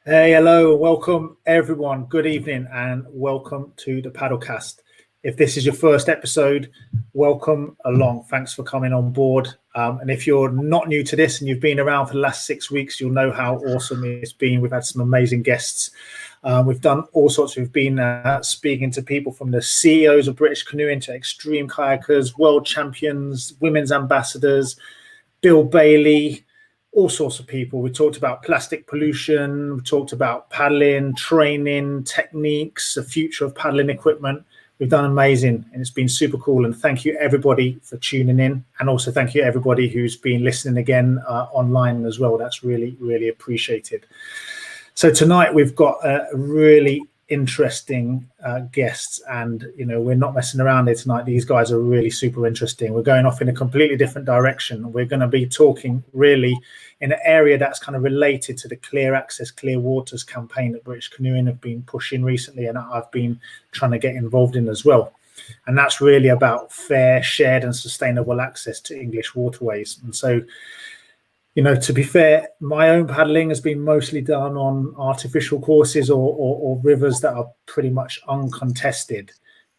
Hey, hello, and welcome everyone. Good evening, and welcome to the Paddlecast. If this is your first episode, welcome along. Thanks for coming on board. And if you're not new to this and you've been around for the last 6 weeks, you'll know how awesome it's been. We've had some amazing guests. We've done all sorts. We've been speaking to people from the CEOs of British canoeing to extreme kayakers, world champions, women's ambassadors, Bill Bailey, all sorts of people. We talked about plastic pollution, we talked about paddling, training, techniques, the future of paddling equipment. We've done amazing, and it's been super cool. And thank you everybody for tuning in, and also thank you everybody who's been listening again online as well. That's really, really appreciated. So tonight we've got a really interesting guests, and we're not messing around here tonight. These guys are really super interesting. We're going off in a completely different direction. We're going to be talking really in an area that's kind of related to the Clear Access, Clear Waters campaign that British Canoeing have been pushing recently, and I've been trying to get involved in as well. And that's really about fair, shared and sustainable access to English waterways. And so, to be fair, my own paddling has been mostly done on artificial courses or rivers that are pretty much uncontested.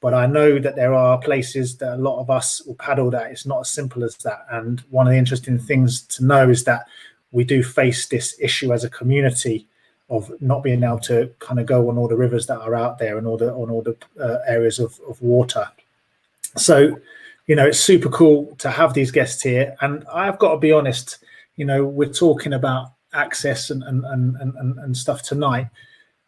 But I know that there are places that a lot of us will paddle that it's not as simple as that. And one of the interesting things to know is that we do face this issue as a community of not being able to kind of go on all the rivers that are out there and on all the areas of water. So, it's super cool to have these guests here. And I've got to be honest, we're talking about access and stuff tonight,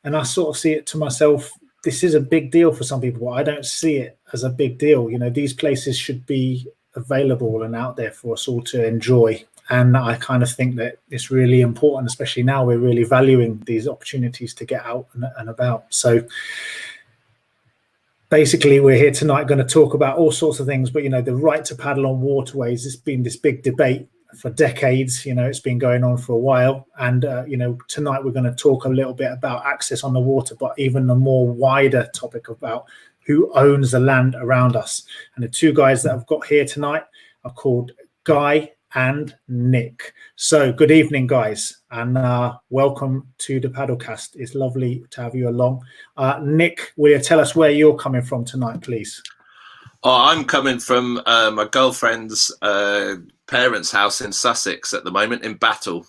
and I sort of see it to myself, this is a big deal for some people, but I don't see it as a big deal. These places should be available and out there for us all to enjoy. And I kind of think that it's really important, especially now we're really valuing these opportunities to get out and about. So basically, we're here tonight going to talk about all sorts of things, but, the right to paddle on waterways has been this big debate for decades. It's been going on for a while. And, tonight we're going to talk a little bit about access on the water, but even a more wider topic about who owns the land around us. And the two guys that I've got here tonight are called Guy and Nick. So good evening, guys, and welcome to the Paddlecast. It's lovely to have you along. Nick, will you tell us where you're coming from tonight, please? I'm coming from my girlfriend's parents' house in Sussex at the moment, in Battle.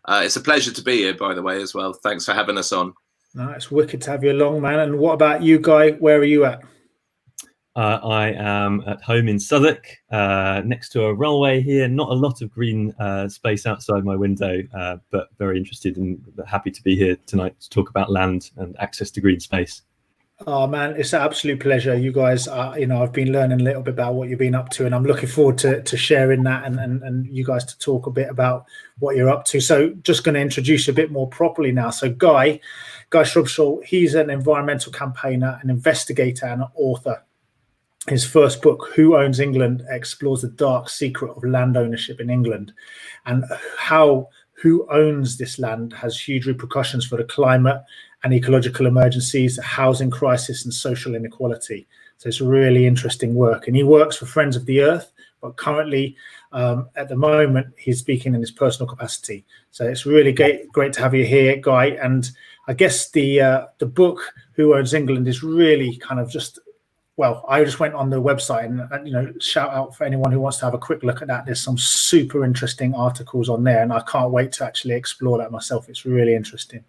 It's a pleasure to be here, by the way, as well. Thanks for having us on. No, it's wicked to have you along, man. And what about you, Guy? Where are you at? I am at home in Southwark, next to a railway here. Not a lot of green space outside my window, but very interested and happy to be here tonight to talk about land and access to green space. Oh man, it's an absolute pleasure. You guys are, I've been learning a little bit about what you've been up to, and I'm looking forward to sharing that and you guys to talk a bit about what you're up to. So just going to introduce you a bit more properly now. So Guy Shrubsole, he's an environmental campaigner, an investigator and an author. His first book, Who Owns England, explores the dark secret of land ownership in England and how who owns this land has huge repercussions for the climate and ecological emergencies, the housing crisis and social inequality. So it's really interesting work. And he works for Friends of the Earth, but currently at the moment, he's speaking in his personal capacity. So it's really great to have you here, Guy. And I guess the book, Who Owns England, is really kind of just, well, I just went on the website and, shout out for anyone who wants to have a quick look at that. There's some super interesting articles on there, and I can't wait to actually explore that myself. It's really interesting.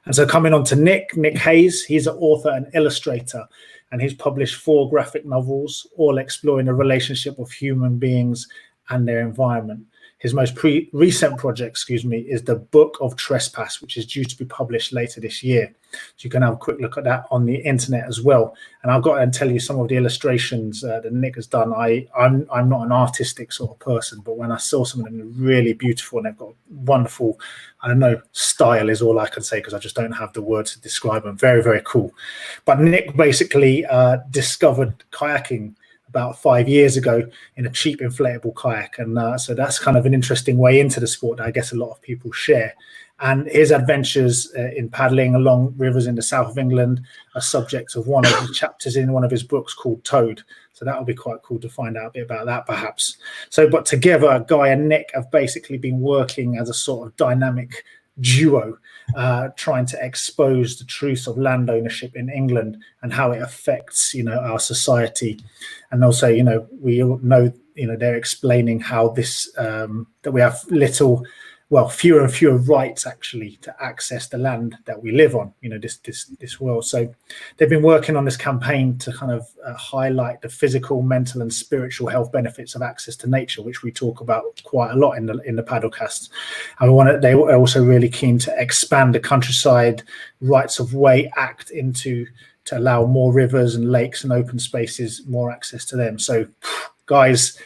And so coming on to Nick Hayes, he's an author and illustrator, and he's published 4 graphic novels, all exploring the relationship of human beings and their environment. His most recent project, is the Book of Trespass, which is due to be published later this year. So you can have a quick look at that on the internet as well. And I've got to tell you some of the illustrations that Nick has done. I'm not an artistic sort of person, but when I saw some of them, they're really beautiful and they've got wonderful, style is all I can say because I just don't have the words to describe them. Very, very cool. But Nick basically discovered kayaking about 5 years ago in a cheap inflatable kayak, and so that's kind of an interesting way into the sport that I guess a lot of people share. And his adventures in paddling along rivers in the south of England are subject of one of the chapters in one of his books called Toad. So that will be quite cool to find out a bit about that, perhaps. So, but together, Guy and Nick have basically been working as a sort of dynamic duo trying to expose the truths of land ownership in England and how it affects, our society. And also, we all know, they're explaining how this, that we have fewer and fewer rights actually to access the land that we live on, this world. So they've been working on this campaign to kind of highlight the physical, mental and spiritual health benefits of access to nature, which we talk about quite a lot in the Paddlecast. And they were also really keen to expand the Countryside Rights of Way Act to allow more rivers and lakes and open spaces, more access to them. So guys,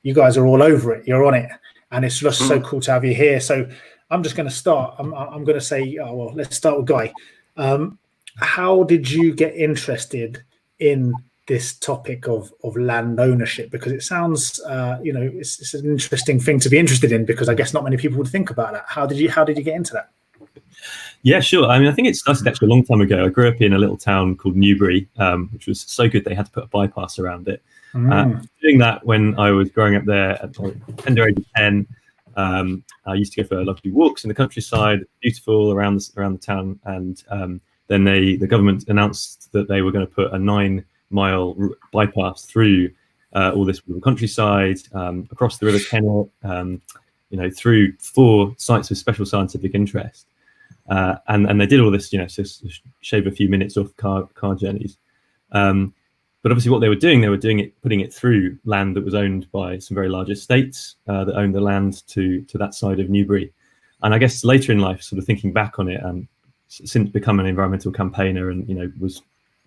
you guys are all over it. You're on it. And it's just so cool to have you here. So I'm just going to start. I'm going to say, let's start with Guy. How did you get interested in this topic of land ownership? Because it sounds, it's an interesting thing to be interested in, because I guess not many people would think about that. How did you get into that? Yeah, sure. I mean, I think it started actually a long time ago. I grew up in a little town called Newbury, which was so good they had to put a bypass around it. Doing that when I was growing up there at the tender age of 10, I used to go for lovely walks in the countryside, beautiful around the town, and then the government announced that they were going to put a 9-mile bypass through all this countryside, across the River Kennet, through 4 sites of special scientific interest, and they did all this, to shave a few minutes off car journeys. But obviously what they were doing it, putting it through land that was owned by some very large estates that owned the land to that side of Newbury. And I guess later in life, sort of thinking back on it, since become an environmental campaigner, and, was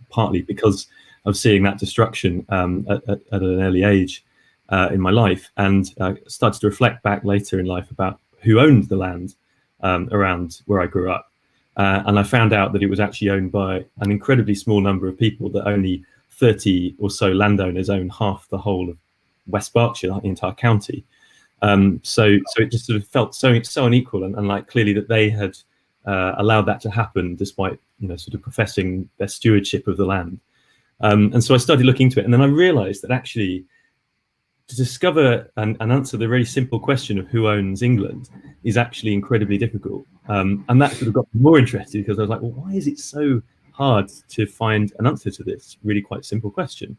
partly because of seeing that destruction at an early age in my life, and started to reflect back later in life about who owned the land around where I grew up. And I found out that it was actually owned by an incredibly small number of people, that only 30 or so landowners own half the whole of West Berkshire, the entire county. So it just sort of felt so unequal, and like clearly that they had allowed that to happen despite, sort of professing their stewardship of the land. And so I started looking into it, and then I realized that actually to discover and answer the really simple question of who owns England is actually incredibly difficult. And that sort of got me more interested, because I was like, well, why is it so hard to find an answer to this really quite simple question?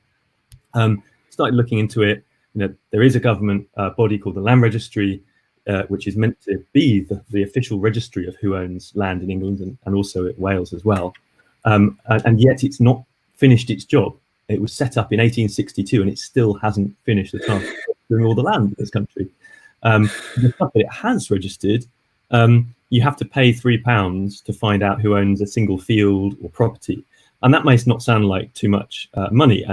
Started looking into it. There is a government body called the Land Registry, which is meant to be the official registry of who owns land in England and also at Wales as well. And yet it's not finished its job. It was set up in 1862 and it still hasn't finished the task of doing all the land in this country. The stuff that it has registered, you have to pay £3 to find out who owns a single field or property. And that may not sound like too much money,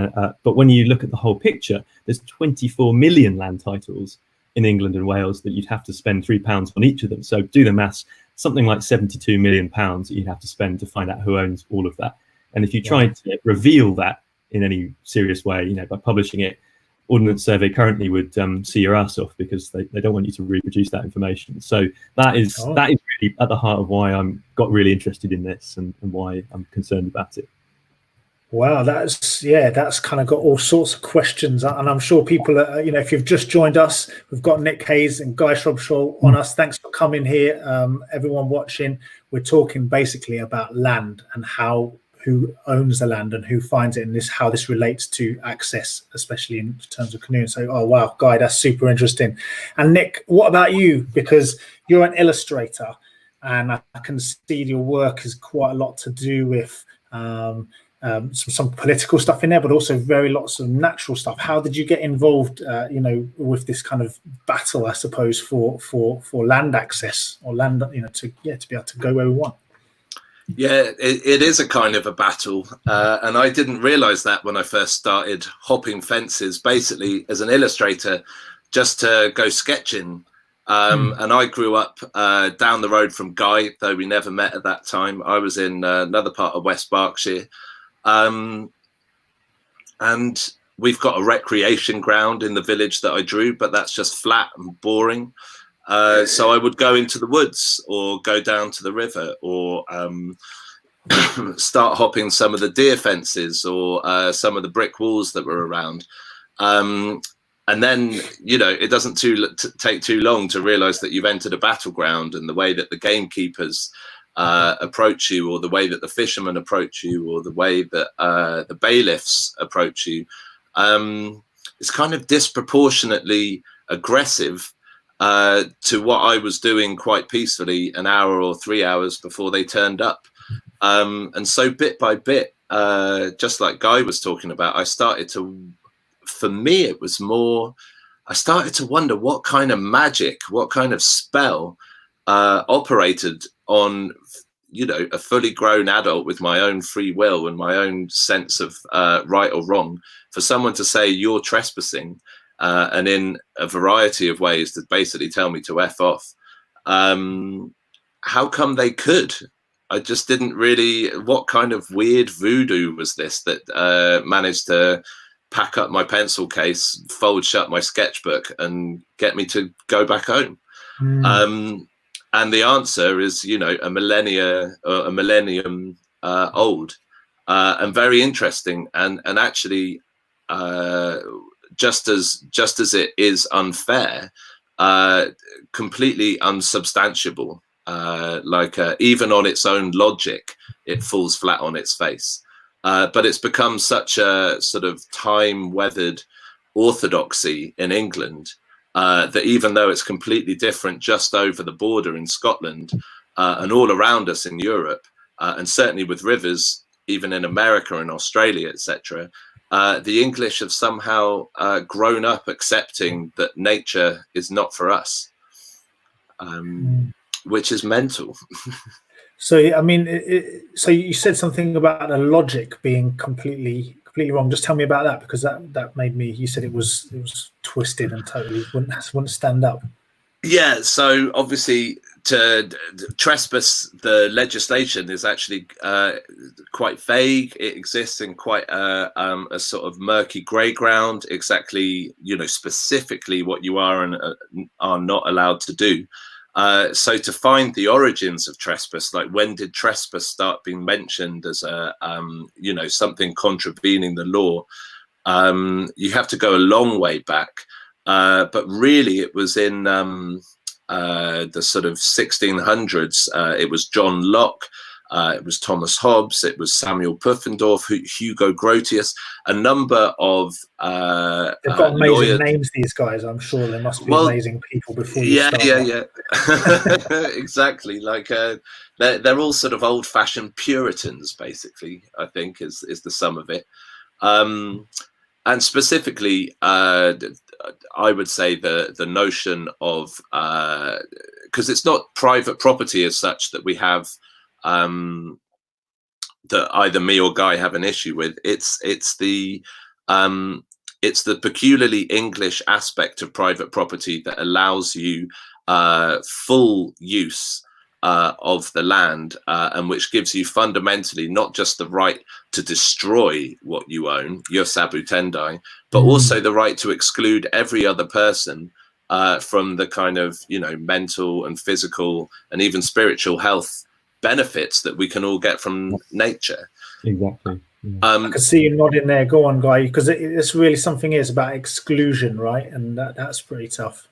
but when you look at the whole picture, there's 24 million land titles in England and Wales that you'd have to spend £3 on each of them. So do the maths, something like £72 million that you'd have to spend to find out who owns all of that. And if you tried to reveal that in any serious way, by publishing it, Ordnance Survey currently would see your ass off, because they don't want you to reproduce that information. So that is really at the heart of why I'm got really interested in this and why I'm concerned about it. Wow, that's kind of got all sorts of questions, and I'm sure people are, if you've just joined us, we've got Nick Hayes and Guy Shrubsole on us. Thanks for coming here, everyone watching. We're talking basically about land and who owns the land and who finds it, and how this relates to access, especially in terms of canoeing. So, oh wow, Guy, that's super interesting. And Nick, what about you? Because you're an illustrator, and I can see your work has quite a lot to do with some political stuff in there, but also lots of natural stuff. How did you get involved, with this kind of battle, I suppose, for land access or land, to be able to go where we want? Yeah, it is a kind of a battle, and I didn't realize that when I first started hopping fences, basically as an illustrator, just to go sketching. And I grew up down the road from Guy, though we never met at that time. I was in another part of West Berkshire. And we've got a recreation ground in the village that I drew, but that's just flat and boring. So I would go into the woods or go down to the river, or start hopping some of the deer fences or some of the brick walls that were around. And then, it doesn't take too long to realize that you've entered a battleground, and the way that the gamekeepers approach you, or the way that the fishermen approach you, or the way that the bailiffs approach you, is kind of disproportionately aggressive to what I was doing quite peacefully an hour or 3 hours before they turned up. And so bit by bit, just like Guy was talking about, for me, it was more, I started to wonder what kind of magic, what kind of spell operated on, a fully grown adult with my own free will and my own sense of right or wrong, for someone to say you're trespassing, and in a variety of ways to basically tell me to F off. How come they could? I just didn't really, what kind of weird voodoo was this that managed to pack up my pencil case, fold shut my sketchbook, and get me to go back home? And the answer is, a millennium old, and very interesting, and actually, just as it is unfair, completely unsubstantiable. Even on its own logic, it falls flat on its face. But it's become such a sort of time-weathered orthodoxy in England, that even though it's completely different just over the border in Scotland, and all around us in Europe, and certainly with rivers, even in America and Australia, etc., the English have somehow grown up accepting that nature is not for us, which is mental. So, I mean, so you said something about the logic being completely wrong. Just tell me about that, because that made me. You said it was twisted and totally wouldn't stand up. Yeah. So obviously, to trespass, the legislation is actually quite vague. It exists in quite a sort of murky grey ground. Exactly, specifically what you are and are not allowed to do. So to find the origins of trespass, like when did trespass start being mentioned as a, something contravening the law, you have to go a long way back. But really it was in the sort of 1600s. It was John Locke, it was Thomas Hobbes, it was Samuel Pufendorf, Hugo Grotius, a number of they've got amazing lawyers. Names, these guys. I'm sure there must be amazing people before you start. Yeah. Exactly. Like they're all sort of old-fashioned Puritans, basically, I think is the sum of it. And specifically, I would say the notion of, because it's not private property as such that we have, that either me or Guy have an issue with. It's the peculiarly English aspect of private property that allows you full use of the land, and which gives you fundamentally not just the right to destroy what you own, your sabu tendai, but also the right to exclude every other person from the kind of mental and physical and even spiritual health benefits that we can all get from nature. Exactly. Yeah. I can see you nodding there. Go on, Guy, because it's really something is about exclusion, right? And that's pretty tough.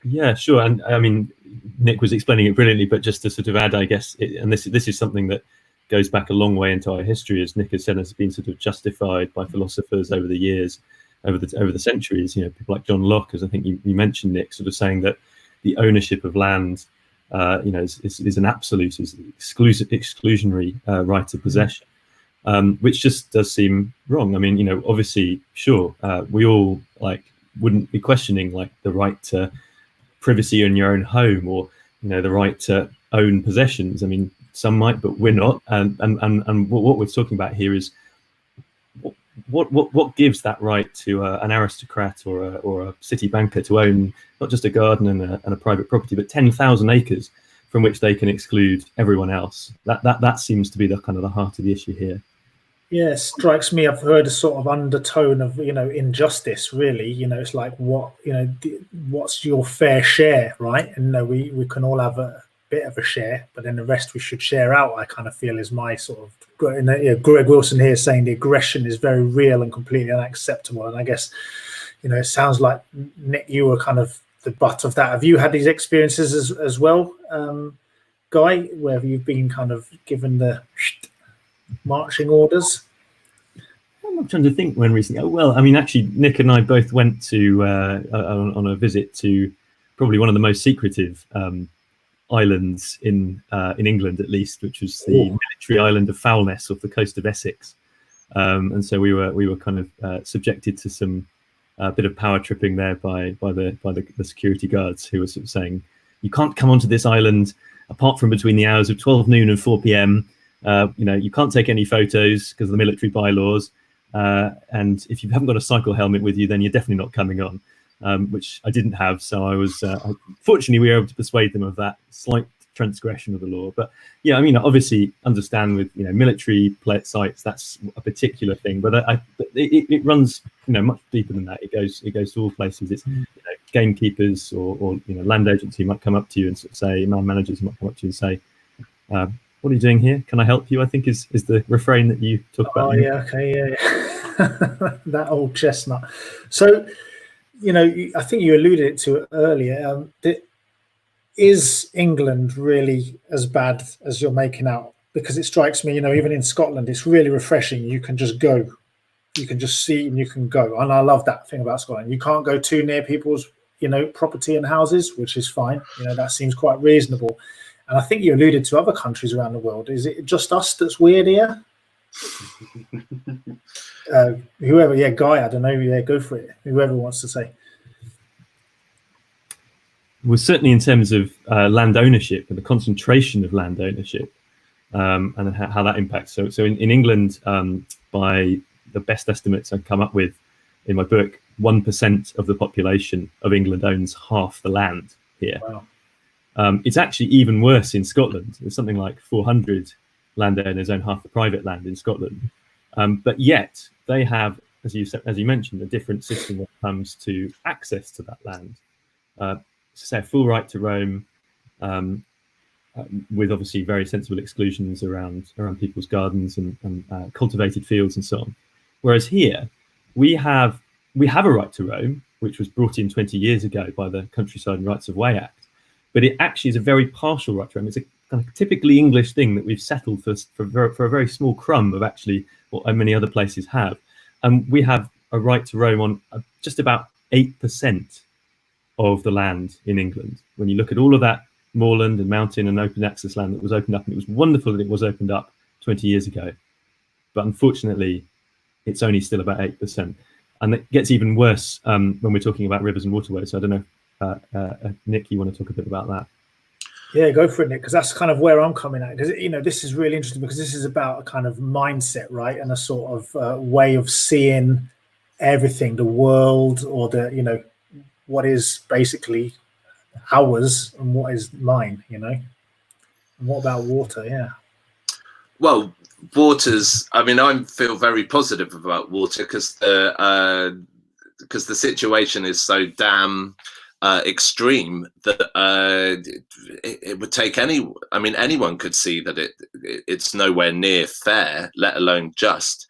Yeah, sure. And I mean, Nick was explaining it brilliantly, but just to sort of add, I guess, and this is something that goes back a long way into our history, as Nick has said, has been sort of justified by philosophers over the years, over the centuries. People like John Locke, as I think you mentioned, Nick, sort of saying that the ownership of land, is an absolute, is exclusionary right of possession, which just does seem wrong. I mean, obviously, sure, we all wouldn't be questioning the right to privacy in your own home, or the right to own possessions. I mean, some might, but we're not. And what we're talking about here is what gives that right to an aristocrat or a city banker to own not just a garden and a private property, but 10,000 acres from which they can exclude everyone else. That seems to be the kind of the heart of the issue here. Yeah, it strikes me. I've heard a sort of undertone of injustice. Really, it's like what's your fair share, right? And we can all have a bit of a share, but then the rest we should share out. I kind of feel is my sort of. Greg Wilson here saying the aggression is very real and completely unacceptable. And I guess it sounds like, Nick, you were kind of the butt of that. Have you had these experiences as well, Guy, where you've been kind of given the marching orders? I'm trying to think when recently. Oh, well, I mean, actually, Nick and I both went to on a visit to probably one of the most secretive islands in England, at least, which was the military island of Foulness off the coast of Essex. And so we were kind of subjected to some bit of power tripping there by the security guards, who were sort of saying, you can't come onto this island apart from between the hours of 12 noon and 4 p.m. You can't take any photos because of the military bylaws. And if you haven't got a cycle helmet with you, then you're definitely not coming on, which I didn't have. So I was, fortunately, we were able to persuade them of that slight transgression of the law. But yeah, I mean, obviously understand with, military sites, that's a particular thing, but it runs, much deeper than that. It goes to all places. It's, gamekeepers or land agency might come up to you and sort of say, land managers might come up to you and say, what are you doing here? Can I help you? I think is the refrain that you talk about. Oh, yeah, okay, yeah. That old chestnut. So, I think you alluded to it earlier. Is England really as bad as you're making out? Because it strikes me, even in Scotland, it's really refreshing. You can just go. You can just see and you can go. And I love that thing about Scotland. You can't go too near people's, property and houses, which is fine. That seems quite reasonable. And I think you alluded to other countries around the world. Is it just us that's weird here? Whoever, yeah, Guy, I don't know. Yeah, go for it. Whoever wants to say. Well, certainly in terms of land ownership and the concentration of land ownership, and how that impacts. So in England, by the best estimates I've come up with in my book, 1% of the population of England owns half the land here. Wow. It's actually even worse in Scotland. There's something like 400 landowners own half the private land in Scotland. But yet they have, as you mentioned, a different system when it comes to access to that land. Say a full right to roam, with obviously very sensible exclusions around people's gardens and cultivated fields and so on. Whereas here, we have a right to roam, which was brought in 20 years ago by the Countryside and Rights of Way Act. But it actually is a very partial right to roam. It's a kind of typically English thing that we've settled for a very small crumb of actually what many other places have. And we have a right to roam on just about 8% of the land in England. When you look at all of that moorland and mountain and open access land that was opened up, and it was wonderful that it was opened up 20 years ago. But unfortunately, it's only still about 8%. And it gets even worse when we're talking about rivers and waterways. So I don't know, Nick, you want to talk a bit about that? Yeah, go for it, Nick, because that's kind of where I'm coming at. Because, this is really interesting because this is about a kind of mindset, right? And a sort of way of seeing everything, the world, or the, what is basically ours and what is mine, And what about water? Yeah. Well, I feel very positive about water because the situation is so damn extreme that it would take anyone could see that it's nowhere near fair, let alone just.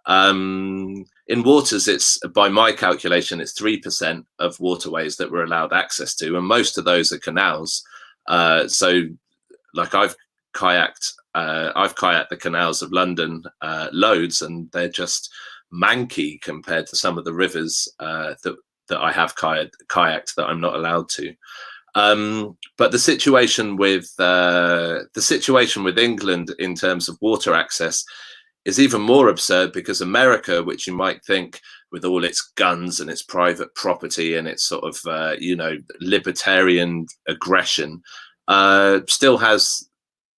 In waters, it's, by my calculation, it's 3% of waterways that we're allowed access to, and most of those are canals. So, like I've kayaked the canals of London loads, and they're just manky compared to some of the rivers that I have kayaked that I'm not allowed to. But the situation with England in terms of water access is even more absurd, because America, which you might think with all its guns and its private property and its sort of libertarian aggression, still has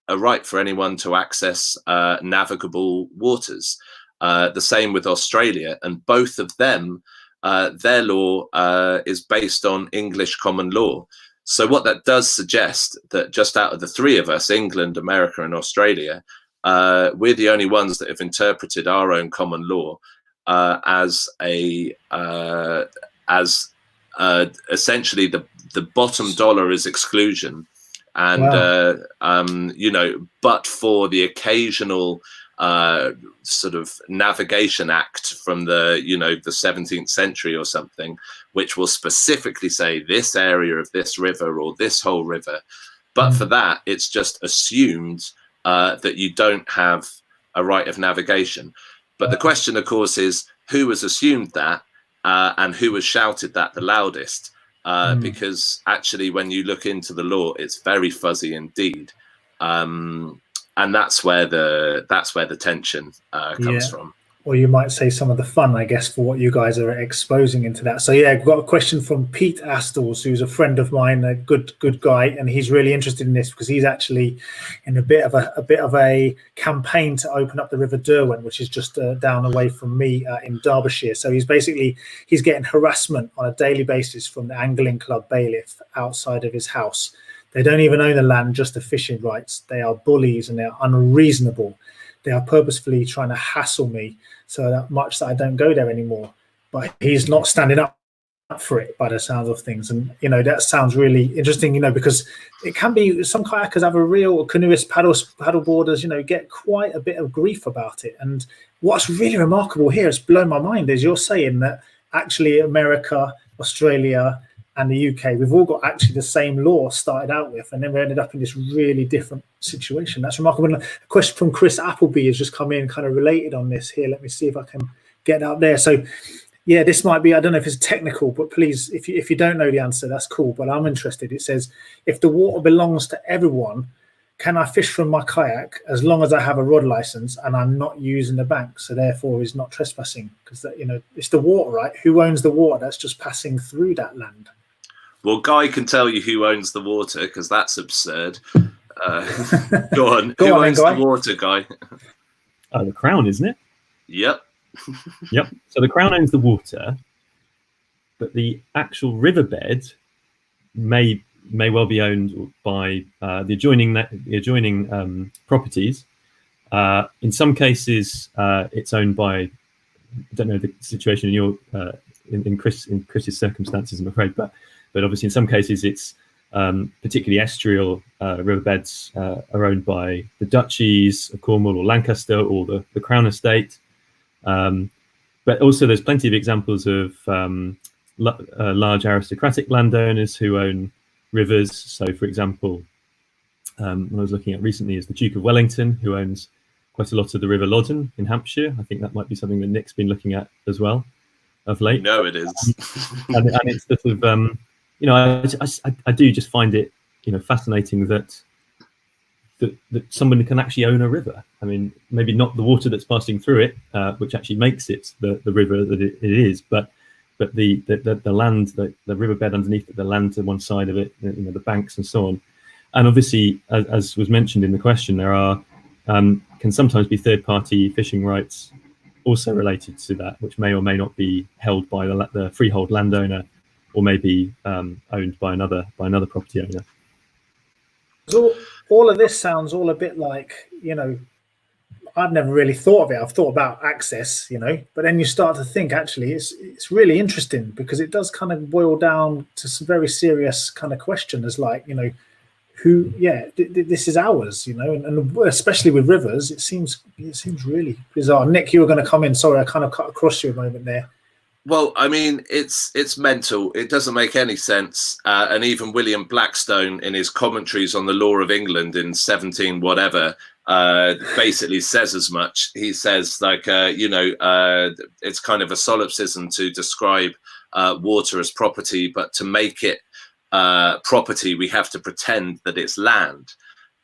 a right for anyone to access navigable waters. The same with Australia, and both of them, their law is based on English common law. So what that does suggest that just out of the three of us, England, America, and Australia, we're the only ones that have interpreted our own common law as essentially the bottom dollar is exclusion, and wow. But for the occasional sort of navigation act from the 17th century or something, which will specifically say this area of this river or this whole river. But for that, it's just assumed that you don't have a right of navigation. But the question, of course, is who has assumed that and who has shouted that the loudest? Because actually, when you look into the law, it's very fuzzy indeed. And that's where the tension comes from. Or you might say some of the fun, I guess, for what you guys are exposing into that. So yeah, I've got a question from Pete Astles, who's a friend of mine, a good guy, and he's really interested in this because he's actually in a bit of a campaign to open up the River Derwent, which is just down away from me in Derbyshire. So he's getting harassment on a daily basis from the angling club bailiff outside of his house. They don't even own the land, just the fishing rights. They are bullies and they are unreasonable. They are purposefully trying to hassle me so much that I don't go there anymore. But he's not standing up for it by the sounds of things. And, that sounds really interesting, because it can be some kayakers have a real canoeist, paddle boarders, get quite a bit of grief about it. And what's really remarkable here, it's blown my mind, is you're saying that actually America, Australia, and the UK, we've all got actually the same law started out with, and then we ended up in this really different situation. That's remarkable. A question from Chris Appleby has just come in, kind of related on this here. Let me see if I can get out there. So, yeah, this might be, I don't know if it's technical, but please, if you don't know the answer, that's cool. But I'm interested. It says, if the water belongs to everyone, can I fish from my kayak as long as I have a rod license and I'm not using the bank? So therefore, is not trespassing because it's the water, right? Who owns the water that's just passing through that land? Well, Guy can tell you who owns the water because that's absurd. Go on. Who owns the water, Guy? The Crown, isn't it? Yep. Yep. So the Crown owns the water, but the actual riverbed may well be owned by the adjoining properties. In some cases, it's owned by. I don't know the situation in your in Chris's circumstances, I'm afraid, but obviously in some cases it's particularly estuarial riverbeds are owned by the duchies of Cornwall or Lancaster or the Crown Estate. But also there's plenty of examples of large aristocratic landowners who own rivers. So for example, what I was looking at recently is the Duke of Wellington, who owns quite a lot of the River Loddon in Hampshire. I think that might be something that Nick's been looking at as well of late. No, it is. and it's sort of I do just find it fascinating that someone can actually own a river. I mean, maybe not the water that's passing through it, which actually makes it the river that it is, but the land, the riverbed underneath it, the land to one side of it, the banks and so on. And obviously, as was mentioned in the question, there are can sometimes be third-party fishing rights also related to that, which may or may not be held by the freehold landowner, or maybe owned by another property owner. So all of this sounds all a bit like, I've never really thought of it. I've thought about access, but then you start to think actually it's really interesting because it does kind of boil down to some very serious kind of questions like, this is ours, and especially with rivers, it seems really bizarre. Nick, you were going to come in. Sorry, I kind of cut across you a moment there. Well, I mean, it's mental. It doesn't make any sense. And even William Blackstone, in his commentaries on the law of England in 17 whatever, basically says as much. He says, it's kind of a solipsism to describe water as property, but to make it property, we have to pretend that it's land.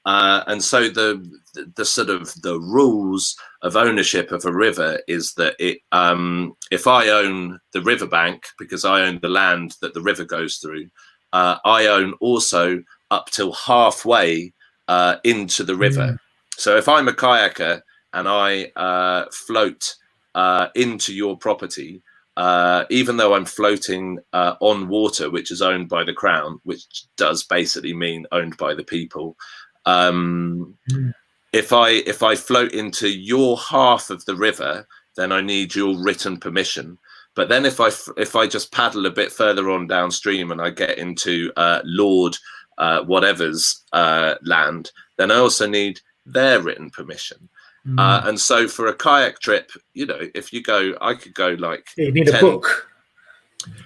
And so the sort of the rules of ownership of a river is that if I own the riverbank because I own the land that the river goes through, I own also up till halfway into the river. So if I'm a kayaker and I float into your property, even though I'm floating on water, which is owned by the Crown, which does basically mean owned by the people. If I float into your half of the river, then I need your written permission. But then if I just paddle a bit further on downstream and I get into Lord whatever's land, then I also need their written permission. And so for a kayak trip, if you go, I could go like you need a book.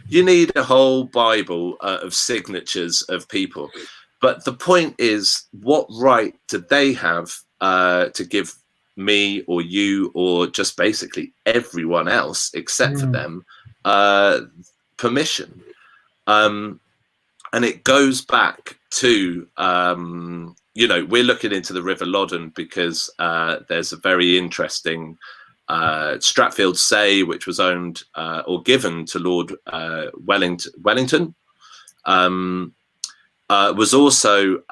You need a whole Bible of signatures of people. But the point is, what right do they have to give me or you or just basically everyone else except for them permission? And it goes back to, we're looking into the River Loddon because there's a very interesting Stratfield Say, which was owned or given to Lord Wellington, was also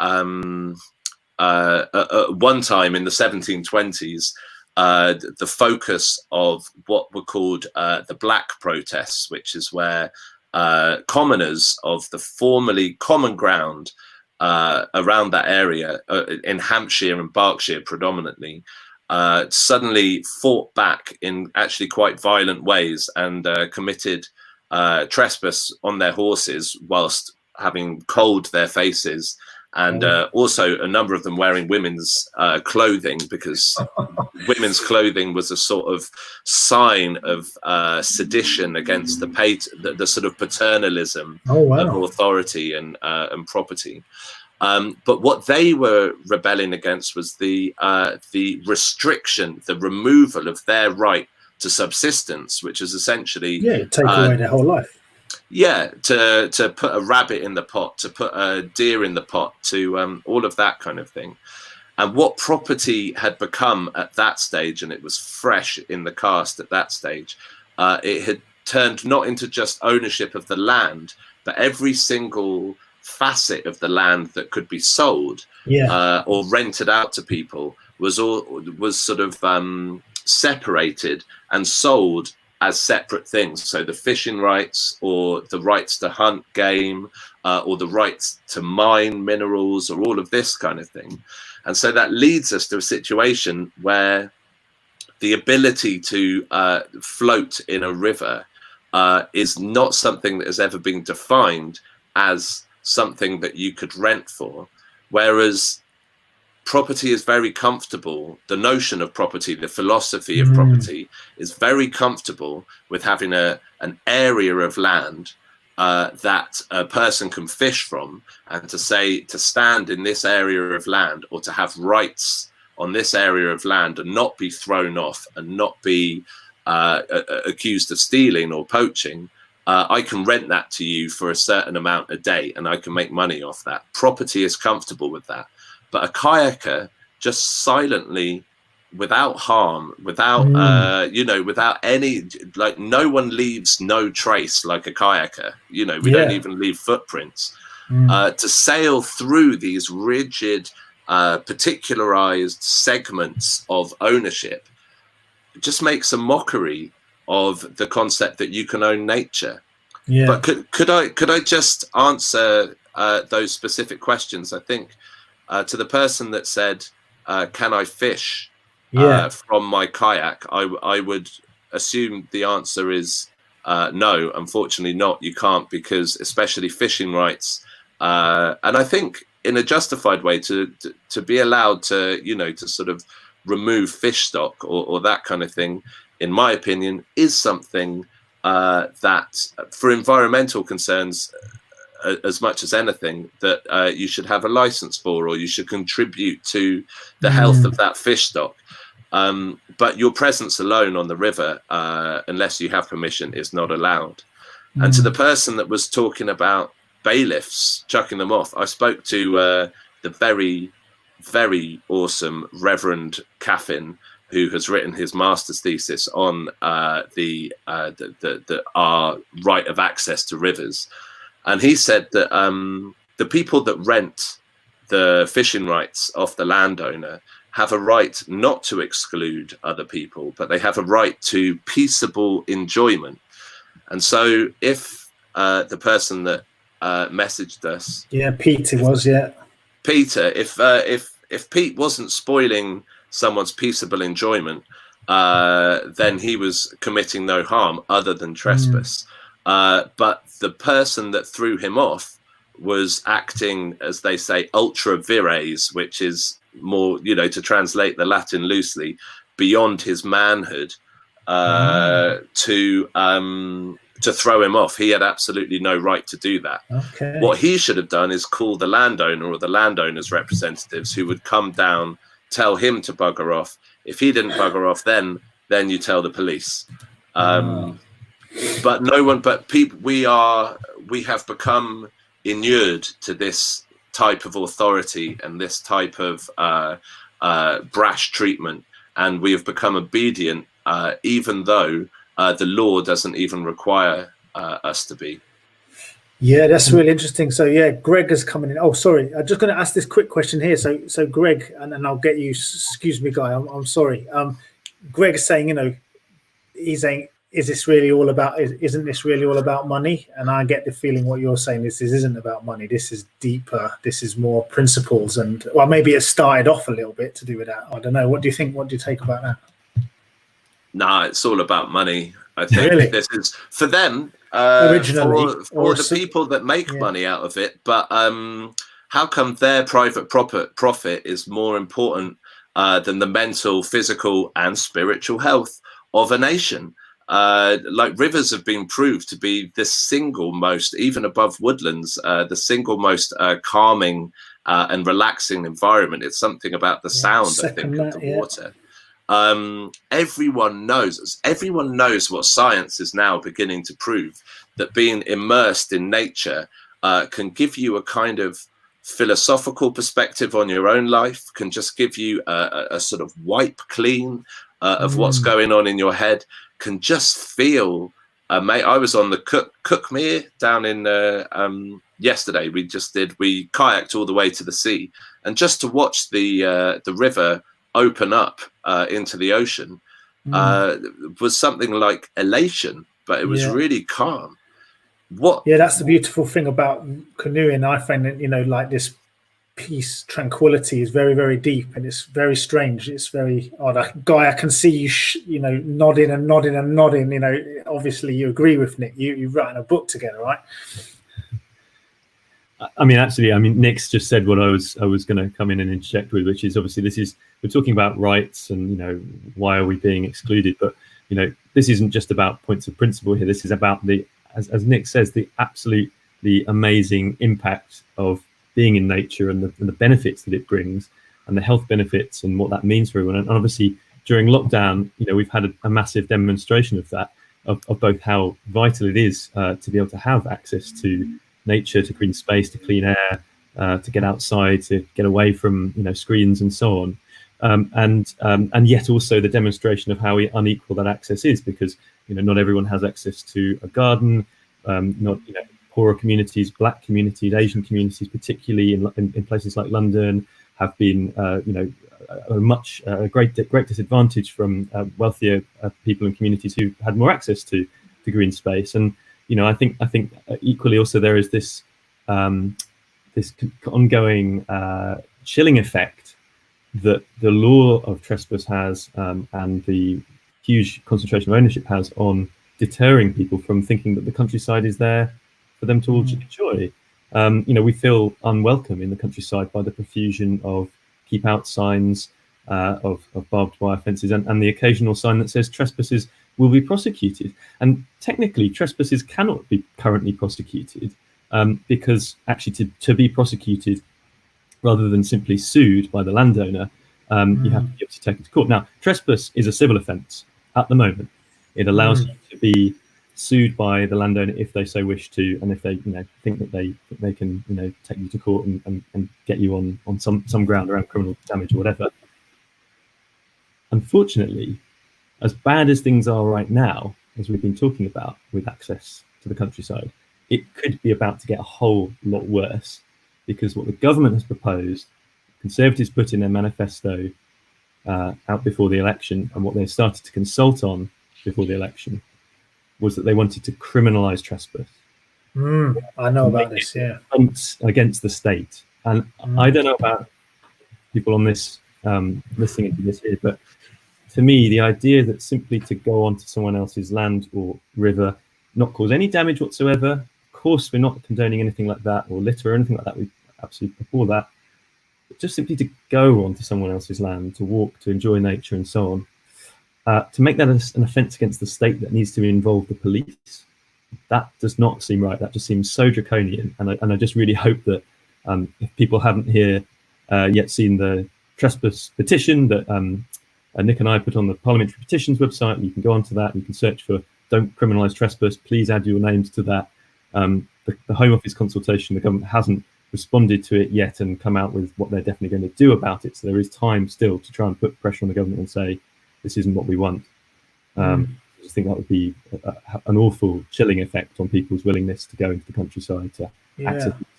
at one time in the 1720s the focus of what were called the Black Protests, which is where commoners of the formerly common ground around that area in Hampshire and Berkshire predominantly suddenly fought back in actually quite violent ways and committed trespass on their horses whilst having coaled their faces, and also a number of them wearing women's clothing, because women's clothing was a sort of sign of sedition against the sort of paternalism of authority and property. But what they were rebelling against was the restriction, the removal of their right to subsistence, which is essentially take away their whole life. To put a rabbit in the pot, to put a deer in the pot, to all of that kind of thing. And what property had become at that stage, and it was fresh in the cast at that stage, it had turned not into just ownership of the land, but every single facet of the land that could be sold or rented out to people was sort of separated and sold as separate things. So the fishing rights, or the rights to hunt game, or the rights to mine minerals, or all of this kind of thing. And so that leads us to a situation where the ability to float in a river is not something that has ever been defined as something that you could rent for, whereas property is very comfortable. The notion of property, the philosophy of property, is very comfortable with having an area of land that a person can fish from, and to stand in this area of land, or to have rights on this area of land and not be thrown off and not be accused of stealing or poaching. I can rent that to you for a certain amount a day and I can make money off that. Property is comfortable with that. But a kayaker just silently, without harm, without, without any, like, no one leaves no trace like a kayaker. We don't even leave footprints. To sail through these rigid, particularized segments of ownership just makes a mockery of the concept that you can own nature. But could I just answer those specific questions? I think to the person that said, can I fish from my kayak, I would assume the answer is no, unfortunately not. You can't, because especially fishing rights, and I think in a justified way, to be allowed to, to sort of remove fish stock or that kind of thing, in my opinion, is something that, for environmental concerns, as much as anything, that you should have a license for, or you should contribute to the health of that fish stock. But your presence alone on the river, unless you have permission, is not allowed. And to the person that was talking about bailiffs chucking them off, I spoke to the very, very awesome Reverend Caffin, who has written his master's thesis on our right of access to rivers. And he said that the people that rent the fishing rights off the landowner have a right not to exclude other people, but they have a right to peaceable enjoyment. And so if the person that messaged us, Peter, if Pete wasn't spoiling someone's peaceable enjoyment, then he was committing no harm other than trespass. But the person that threw him off was acting, as they say, ultra vires, which is more, to translate the Latin loosely, beyond his manhood, to throw him off. He had absolutely no right to do that. Okay. What he should have done is call the landowner or the landowner's representatives, who would come down, tell him to bugger off. If he didn't bugger off, then you tell the police. But no one, but people, we have become inured to this type of authority and this type of brash treatment, and we have become obedient, even though the law doesn't even require us to be. Yeah, that's really interesting. So yeah, Greg is coming in. Oh, sorry, I'm just going to ask this quick question here. So Greg, and I'll get you. Excuse me, Guy. I'm sorry. Greg is saying, he's saying, isn't this really all about money? And I get the feeling what you're saying is this isn't about money. This is deeper. This is more principles, and well, maybe it started off a little bit to do with that. I don't know. What do you think? What do you take about that? Nah, it's all about money. I think Really? This is for them, Originally, for the people that make money out of it. But how come their private profit is more important than the mental, physical, and spiritual health of a nation? Like rivers have been proved to be the single most, even above woodlands, the single most calming and relaxing environment. It's something about the sound, I think, of the water. Everyone knows what science is now beginning to prove, that being immersed in nature can give you a kind of philosophical perspective on your own life, can just give you a sort of wipe clean of what's going on in your head, can just feel I was on the Cookmere down in yesterday. We kayaked all the way to the sea, and just to watch the river open up into the ocean was something like elation, but it was really calm. That's the beautiful thing about canoeing. I find that like this peace, tranquility is very, very deep, and it's very strange. It's very odd. Guy, I can see you nodding and nodding and nodding. Obviously you agree with Nick. You've written a book together, right? I mean, Nick's just said what I was going to come in and interject with, which is obviously we're talking about rights and why are we being excluded, but this isn't just about points of principle here. This is about as Nick says, the absolutely amazing impact of being in nature and the benefits that it brings, and the health benefits and what that means for everyone. And obviously during lockdown, we've had a massive demonstration of that, of both how vital it is to be able to have access to nature, to green space, to clean air, to get outside, to get away from screens and so on, and yet also the demonstration of how unequal that access is, because not everyone has access to a garden. Not poorer communities, black communities, Asian communities, particularly in places like London, have been a great disadvantage from wealthier people and communities who had more access to green space. And I think equally also there is this ongoing chilling effect that the law of trespass has, and the huge concentration of ownership has on deterring people from thinking that the countryside is there for them to all enjoy. We feel unwelcome in the countryside by the profusion of keep out signs, of barbed wire fences, and the occasional sign that says trespassers will be prosecuted. And technically, trespassers cannot be currently prosecuted, because actually to be prosecuted, rather than simply sued by the landowner, you have to be able to take it to court. Now, trespass is a civil offence at the moment. It allows you to be sued by the landowner if they so wish to, and if they think that they can take you to court and get you on some ground around criminal damage or whatever. Unfortunately, as bad as things are right now, as we've been talking about with access to the countryside, it could be about to get a whole lot worse, because what the government has proposed, Conservatives put in their manifesto out before the election, and what they started to consult on before the election, was that they wanted to criminalise trespass. I know about this, against the state. And I don't know about people on this listening to this here, but to me, the idea that simply to go onto someone else's land or river, not cause any damage whatsoever, of course we're not condoning anything like that, or litter or anything like that, we absolutely abhor that, but just simply to go onto someone else's land, to walk, to enjoy nature and so on, to make that an offence against the state that needs to involve the police, that does not seem right. That just seems so draconian. And I just really hope that if people haven't yet seen the Trespass petition that Nick and I put on the Parliamentary Petitions website, you can go onto that and you can search for "Don't Criminalise Trespass." Please add your names to that. The Home Office consultation, the government hasn't responded to it yet and come out with what they're definitely going to do about it. So there is time still to try and put pressure on the government and say, this isn't what we want. I just think that would be an awful chilling effect on people's willingness to go into the countryside to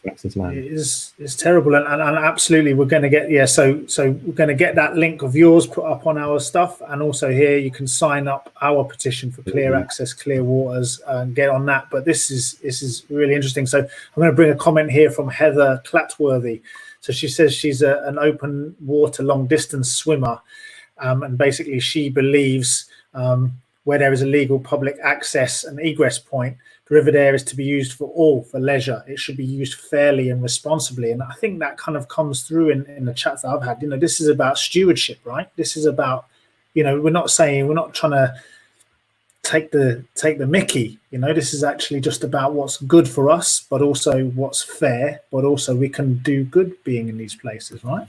access land. It's terrible, and absolutely we're going to get so we're going to get that link of yours put up on our stuff, and also here you can sign up our petition for clear access, clear waters, and get on that. But this is really interesting. So I'm going to bring a comment here from Heather Clatworthy. So she says she's an open water long distance swimmer, and basically she believes where there is a legal public access and egress point, the river there is to be used for all, for leisure. It should be used fairly and responsibly. And I think that kind of comes through in the chats that I've had. This is about stewardship, right? This is about, we're not trying to take the mickey. This is actually just about what's good for us, but also what's fair, but also we can do good being in these places, right?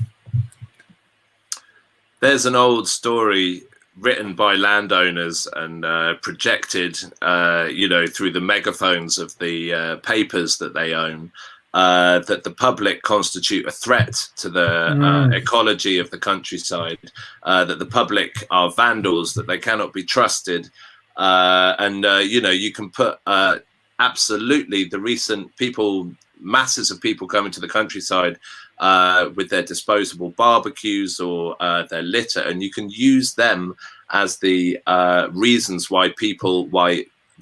There's an old story written by landowners and projected, through the megaphones of the papers that they own, that the public constitute a threat to the ecology of the countryside, that the public are vandals, that they cannot be trusted. You can put absolutely the recent masses of people coming to the countryside with their disposable barbecues or their litter, and you can use them as the reasons why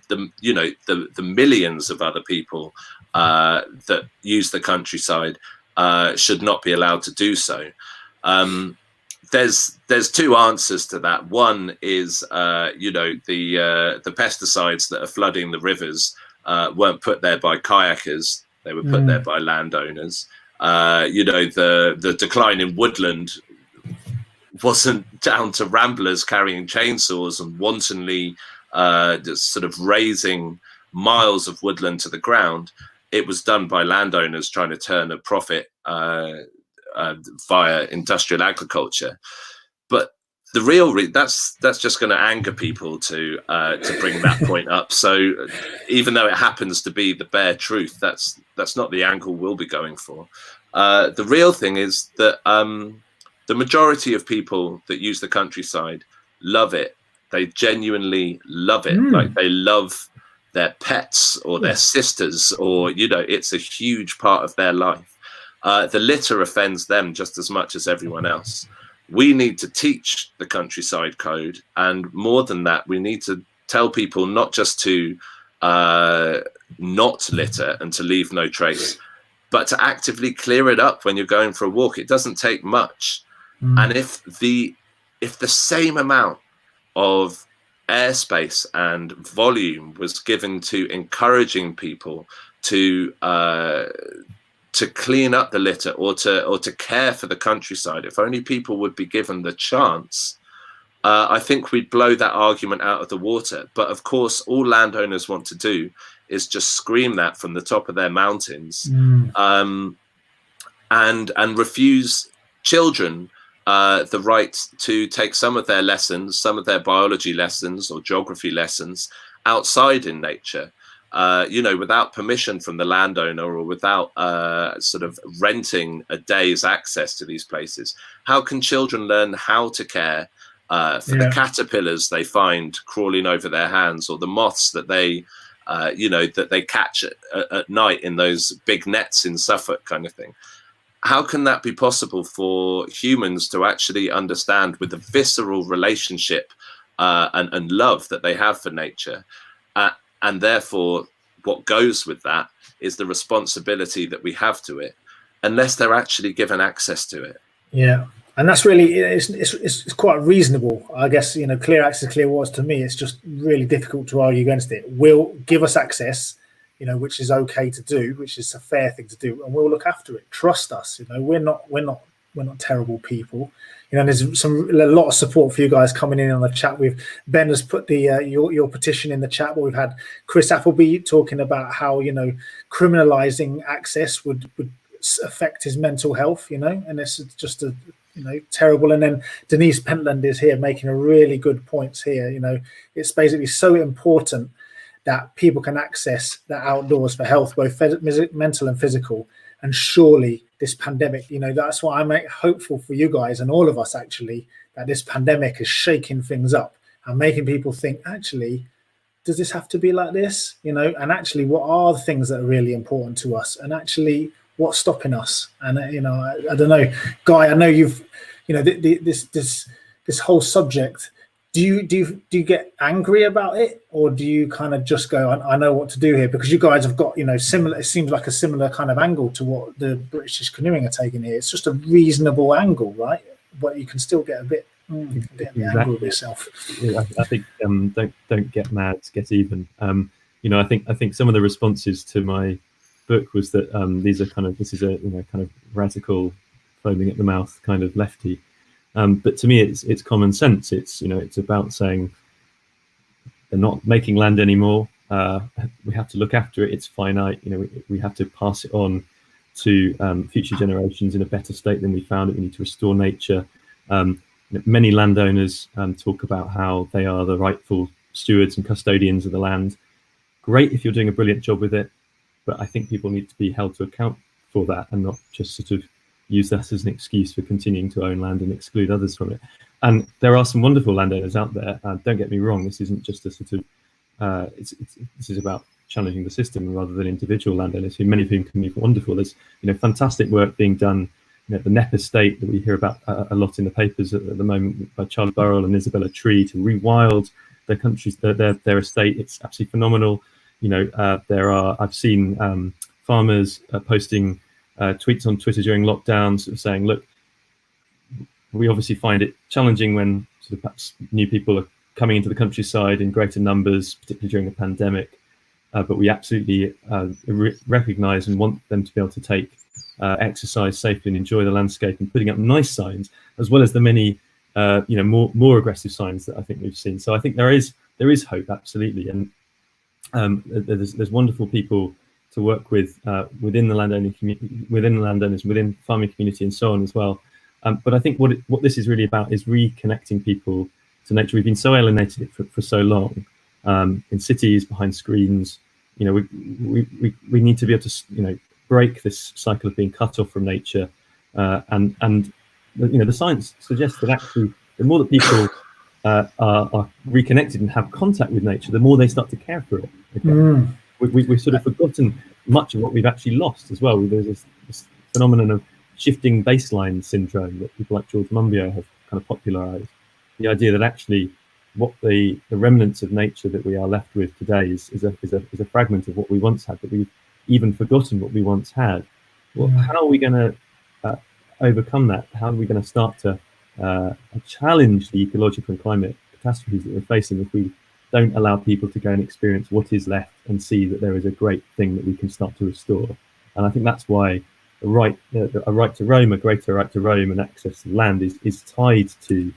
the millions of other people that use the countryside should not be allowed to do so. There's two answers to that. One is the pesticides that are flooding the rivers weren't put there by kayakers; they were put there by landowners. The decline in woodland wasn't down to ramblers carrying chainsaws and wantonly sort of razing miles of woodland to the ground. It was done by landowners trying to turn a profit via industrial agriculture. But the real that's just going to anger people to bring that point up. So even though it happens to be the bare truth, that's not the angle we'll be going for. The real thing is that the majority of people that use the countryside love it. They genuinely love it. Like they love their pets or their sisters, or it's a huge part of their life. The litter offends them just as much as everyone else. We need to teach the countryside code, and more than that, we need to tell people not just to not litter and to leave no trace, but to actively clear it up when you're going for a walk. It doesn't take much. And if the same amount of airspace and volume was given to encouraging people to clean up the litter or to care for the countryside, if only people would be given the chance, I think we'd blow that argument out of the water. But of course, all landowners want to do is just scream that from the top of their mountains, and refuse children the right to take some of their lessons, some of their biology lessons or geography lessons outside in nature, without permission from the landowner or without sort of renting a day's access to these places. How can children learn how to care for the caterpillars they find crawling over their hands, or the moths that they that they catch at night in those big nets in Suffolk, kind of thing? How can that be possible for humans to actually understand, with the visceral relationship and love that they have for nature? And therefore, what goes with that is the responsibility that we have to it, unless they're actually given access to it. Yeah. And that's really, it's quite reasonable. I guess, clear access, clear waters, to me, it's just really difficult to argue against it. Will give us access, which is okay to do, which is a fair thing to do, and we'll look after it. Trust us. We're not terrible people. And there's a lot of support for you guys coming in on the chat. Ben has put the your petition in the chat, but we've had Chris Appleby talking about how criminalizing access would affect his mental health, and it's just a terrible. And then Denise Pentland is here making a really good points here. It's basically so important that people can access the outdoors for health, both mental and physical. And surely this pandemic, that's why I'm hopeful for you guys and all of us, actually, that this pandemic is shaking things up and making people think, actually, does this have to be like this? And actually, what are the things that are really important to us? And actually, what's stopping us? And, I don't know, Guy, I know you've, this whole subject, do you get angry about it, or do you kind of just go, I know what to do here? Because you guys have got similar, it seems like a similar kind of angle to what the British Canoeing are taking here. It's just a reasonable angle, right? But you can still get a bit angry with yourself. Yeah, I think don't get mad, get even. I think some of the responses to my book was that this is a kind of radical, foaming at the mouth kind of lefty. But to me, it's common sense. It's about saying they're not making land anymore. We have to look after it. It's finite. We have to pass it on to future generations in a better state than we found it. We need to restore nature. Many landowners talk about how they are the rightful stewards and custodians of the land. Great if you're doing a brilliant job with it, but I think people need to be held to account for that and not just sort of use that as an excuse for continuing to own land and exclude others from it. And there are some wonderful landowners out there. Don't get me wrong. This isn't just a sort of, this is about challenging the system rather than individual landowners, many of whom can be wonderful. There's, fantastic work being done. The Knepp estate that we hear about a lot in the papers at the moment by Charles Burrell and Isabella Tree to rewild their countries, their estate. It's absolutely phenomenal. I've seen farmers posting tweets on Twitter during lockdown, sort of saying, look, we obviously find it challenging when sort of perhaps new people are coming into the countryside in greater numbers, particularly during a pandemic, but we absolutely recognise and want them to be able to take exercise safely and enjoy the landscape, and putting up nice signs, as well as the many more aggressive signs that I think we've seen. So I think there is hope, absolutely, and there's wonderful people to work with within the landowning community, within farming community, and so on as well. But I think what this is really about is reconnecting people to nature. We've been so alienated for so long in cities, behind screens. We need to be able to break this cycle of being cut off from nature. And the science suggests that actually the more that people are reconnected and have contact with nature, the more they start to care for it. Okay? We've sort of forgotten much of what we've actually lost as well. There's this phenomenon of shifting baseline syndrome that people like George Monbiot have kind of popularized. The idea that actually what the remnants of nature that we are left with today is a fragment of what we once had, that we've even forgotten what we once had. Well, how are we going to overcome that? How are we going to start to challenge the ecological and climate catastrophes that we're facing if we don't allow people to go and experience what is left and see that there is a great thing that we can start to restore? And I think that's why a right to roam, a greater right to roam and access to land is tied to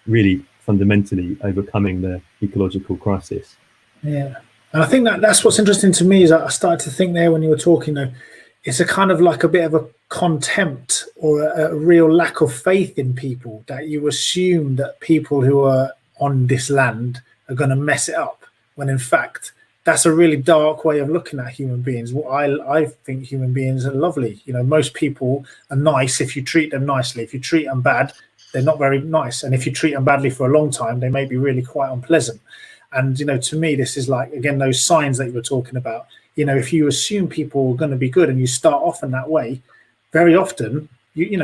really fundamentally overcoming the ecological crisis. Yeah, and I think that's what's interesting to me is I started to think there when you were talking, though, it's a kind of like a bit of a contempt or a real lack of faith in people, that you assume that people who are on this land are going to mess it up, when in fact that's a really dark way of looking at human beings. Well, I think human beings are lovely. Most people are nice if you treat them nicely. If you treat them bad, they're not very nice. And if you treat them badly for a long time, they may be really quite unpleasant. And, to me, this is like, again, those signs that you were talking about. If you assume people are going to be good and you start off in that way, very often,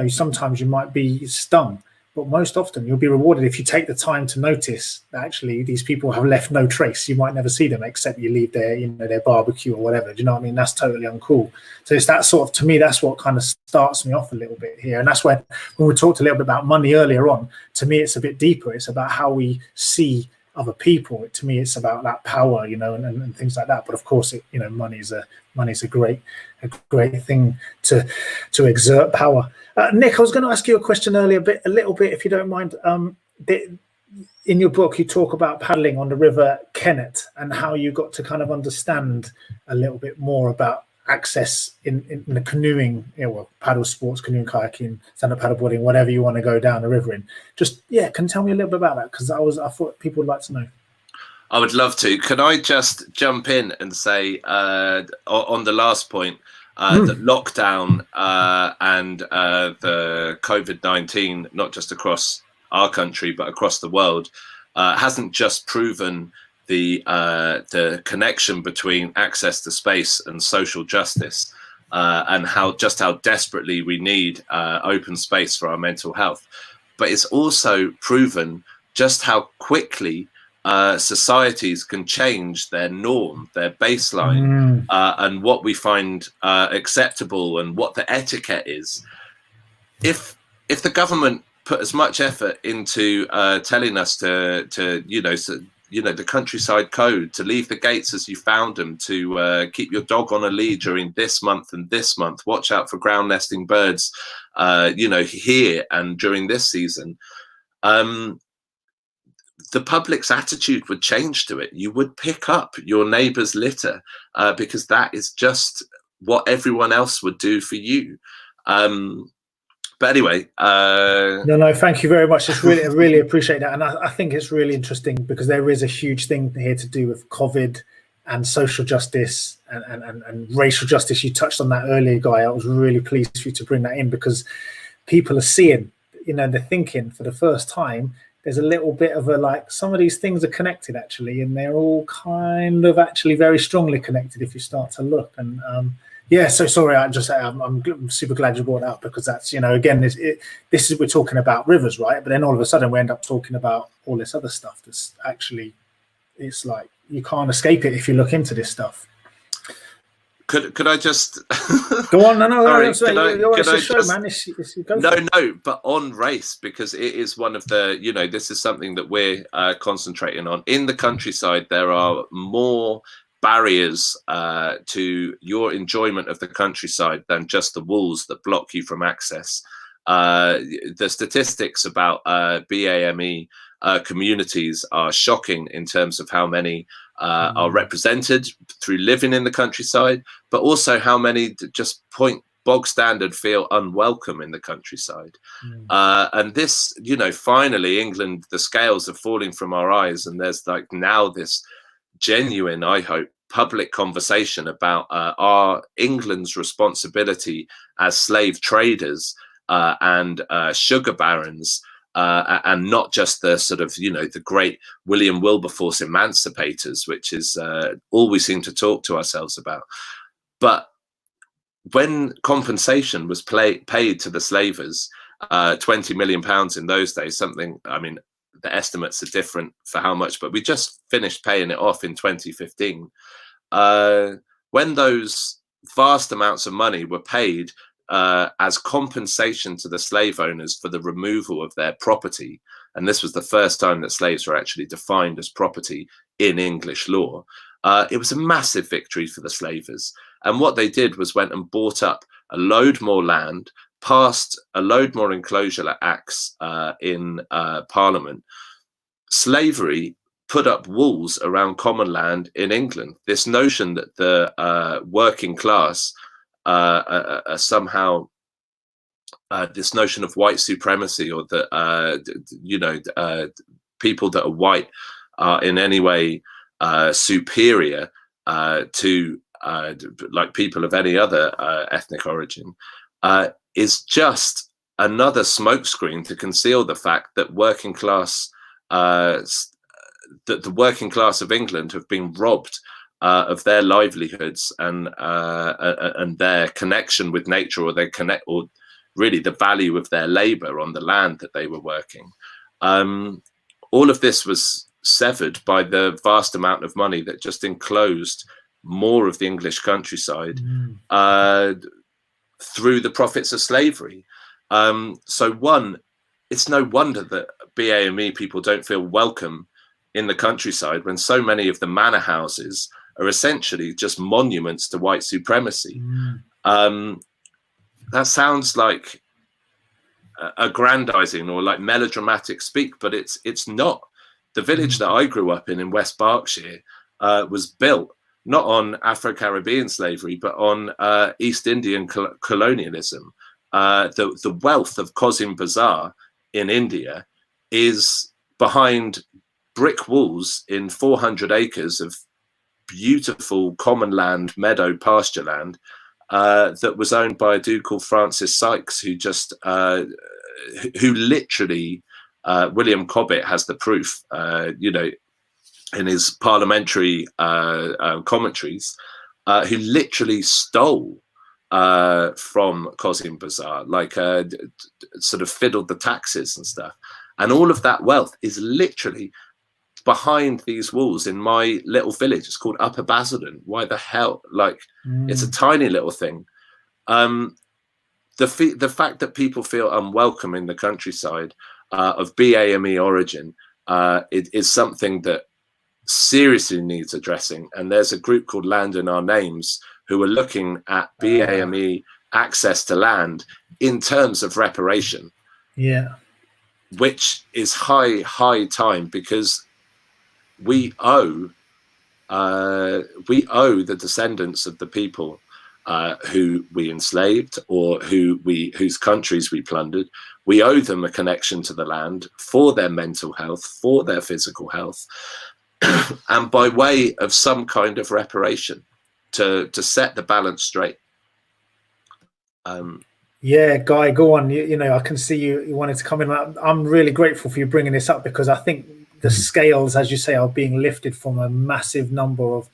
sometimes you might be stung. But most often you'll be rewarded if you take the time to notice that actually these people have left no trace. You might never see them except you leave their barbecue or whatever. Do you know what I mean? That's totally uncool. So it's that sort of, to me, that's what kind of starts me off a little bit here. And that's when we talked a little bit about money earlier on, to me, it's a bit deeper. It's about how we see other people. To me, it's about that power, and things like that. But of course, money's a great thing to exert power. Nick, I was going to ask you a question earlier, a little bit, if you don't mind. In your book, you talk about paddling on the River Kennet and how you got to kind of understand a little bit more about access in the canoeing, paddle sports, canoeing, kayaking, stand-up paddleboarding, whatever you want to go down the river in. Just, can you tell me a little bit about that? Because I thought people would like to know. I would love to. Can I just jump in and say on the last point, that lockdown and the COVID-19, not just across our country but across the world, hasn't just proven the connection between access to space and social justice, and how desperately we need open space for our mental health, but it's also proven just how quickly societies can change their norm, their baseline, and what we find acceptable and what the etiquette is. If the government put as much effort into telling us to the countryside code, to leave the gates as you found them, to keep your dog on a lead during this month and this month, watch out for ground nesting birds, here and during this season, the public's attitude would change to it. You would pick up your neighbour's litter because that is just what everyone else would do for you. But anyway, no, thank you very much. It's really, I really appreciate that, and I think it's really interesting because there is a huge thing here to do with COVID and social justice and racial justice. You touched on that earlier, Guy. I was really pleased for you to bring that in because people are seeing, they're thinking for the first time. There's a little bit of some of these things are connected actually, and they're all kind of actually very strongly connected if you start to look. And so sorry, I'm super glad you brought it up because that's, again, this is, we're talking about rivers, right? But then all of a sudden we end up talking about all this other stuff that's actually, it's like you can't escape it if you look into this stuff. Could I just go on? No, but on race, because it is one of the, this is something that we're concentrating on. In the countryside, there are more barriers to your enjoyment of the countryside than just the walls that block you from access. The statistics about BAME communities are shocking in terms of how many are represented through living in the countryside, but also how many just bog standard feel unwelcome in the countryside. And this, finally England, the scales are falling from our eyes, and there's now this genuine, I hope, public conversation about our England's responsibility as slave traders and sugar barons, and not just the sort of, the great William Wilberforce emancipators, which is all we seem to talk to ourselves about. But when compensation was paid to the slavers, £20 million in those days, something, the estimates are different for how much, but we just finished paying it off in 2015. When those vast amounts of money were paid as compensation to the slave owners for the removal of their property, and this was the first time that slaves were actually defined as property in English law, it was a massive victory for the slavers. And what they did was went and bought up a load more land, passed a load more enclosure acts in Parliament. Slavery put up walls around common land in England. This notion that the working class are somehow this notion of white supremacy, or that people that are white are in any way superior to like people of any other ethnic origin, is just another smokescreen to conceal the fact that working class, that the working class of England have been robbed of their livelihoods and their connection with nature, or really the value of their labor on the land that they were working. All of this was severed by the vast amount of money that just enclosed more of the English countryside through the profits of slavery. So one, it's no wonder that BAME people don't feel welcome in the countryside when so many of the manor houses are essentially just monuments to white supremacy. That sounds like aggrandizing or like melodramatic speak, but it's not. The village that I grew up in West Berkshire was built not on Afro-Caribbean slavery, but on East Indian colonialism. The wealth of Kozim Bazaar in India is behind brick walls in 400 acres of beautiful common land, meadow, pasture land that was owned by a dude called Francis Sykes, who literally, William Cobbett has the proof, in his parliamentary commentaries, who literally stole from Kozim Bazaar, like sort of fiddled the taxes and stuff. And all of that wealth is literally behind these walls in my little village. It's called Upper Basildon. Why the hell? Like, it's a tiny little thing. The fact that people feel unwelcome in the countryside of BAME origin is something that seriously needs addressing. And there's a group called Land in Our Names who are looking at BAME access to land in terms of reparation. Yeah. Which is high time, because we owe the descendants of the people who we enslaved or whose countries we plundered. We owe them a connection to the land for their mental health, for their physical health, and by way of some kind of reparation to set the balance straight. Yeah, Guy, go on. I can see you wanted to come in. I'm really grateful for you bringing this up, because I think the scales, as you say, are being lifted from a massive number of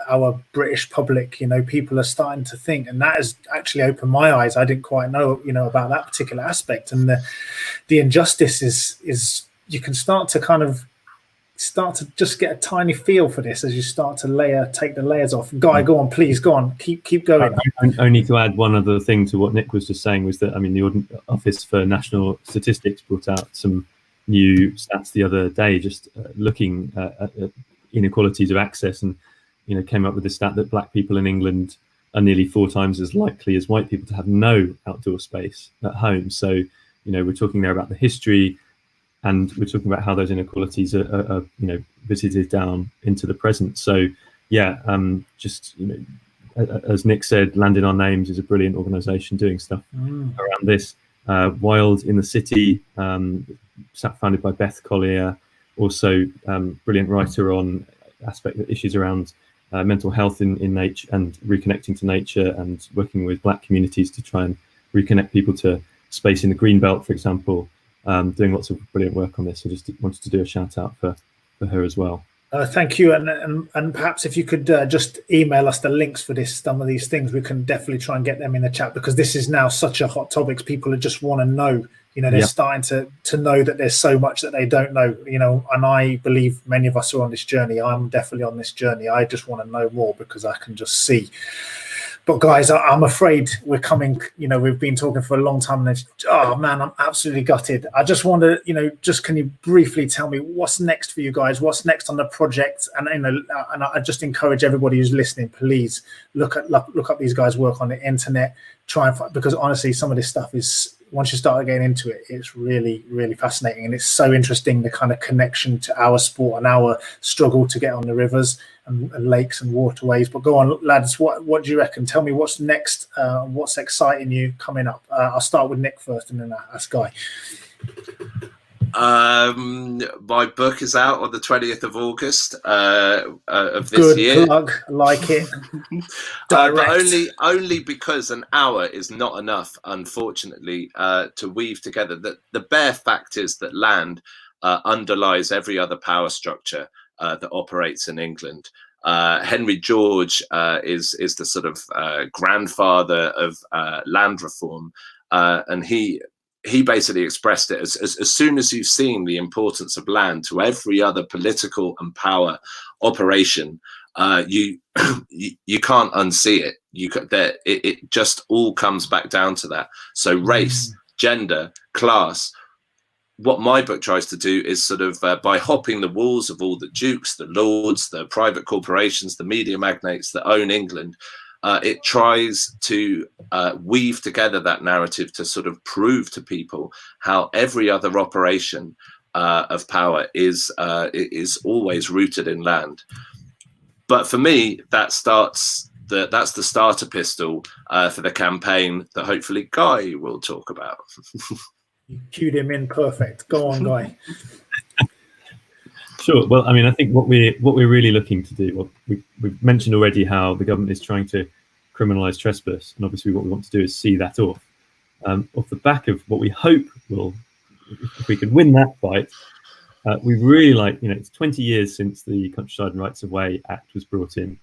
our British public. People are starting to think, and that has actually opened my eyes. I didn't quite know, about that particular aspect, and the injustice is you can start to just get a tiny feel for this as you start to take the layers off. Guy, go on, please, go on, keep going. Only to add one other thing to what Nick was just saying was that, the Office for National Statistics brought out some new stats the other day, just looking at inequalities of access, and came up with the stat that black people in England are nearly 4 times as likely as white people to have no outdoor space at home. So we're talking there about the history, and we're talking about how those inequalities are visited down into the present. So yeah, as Nick said, Land in Our Names is a brilliant organisation doing stuff around this. Wild in the City, founded by Beth Collier, also brilliant writer on issues around mental health in nature and reconnecting to nature, and working with black communities to try and reconnect people to space in the Greenbelt, for example. Doing lots of brilliant work on this. So just wanted to do a shout out for her as well. Thank you, and perhaps if you could just email us the links for some of these things, we can definitely try and get them in the chat, because this is now such a hot topic. People just want to know. They're starting to know that there's so much that they don't know. And I believe many of us are on this journey. I'm definitely on this journey. I just want to know more, because I can just see. But guys, I'm afraid we're coming, we've been talking for a long time, and oh man, I'm absolutely gutted. I just wonder, can you briefly tell me what's next for you guys? What's next on the project? And and I just encourage everybody who's listening, please look up these guys' work on the internet. Try and find, because honestly, some of this stuff is, once you start getting into it, it's really, really fascinating, and it's so interesting, the kind of connection to our sport and our struggle to get on the rivers and lakes and waterways. But go on, lads, what do you reckon? Tell me what's next, what's exciting you coming up. I'll start with Nick first, and then ask Guy. My book is out on the 20th of August of this Good year. Good plug, like it. But only because an hour is not enough, unfortunately, to weave together. The bare fact is that land underlies every other power structure that operates in England. Henry George is the sort of grandfather of land reform, and he basically expressed it as soon as you've seen the importance of land to every other political and power operation, you can't unsee it. It just all comes back down to that. So race, gender, class, what my book tries to do is sort of by hopping the walls of all the dukes, the lords, the private corporations, the media magnates that own England, it tries to weave together that narrative to sort of prove to people how every other operation of power is always rooted in land. But for me, that's the starter pistol for the campaign that hopefully Guy will talk about. You cued him in perfect. Go on, Guy. Sure. Well, I mean, I think what we're really looking to do, well, we've mentioned already how the government is trying to criminalise trespass, and obviously what we want to do is see that off the back of what we hope will, if we could win that fight. We really like, it's 20 years since the Countryside and Rights of Way Act was brought in.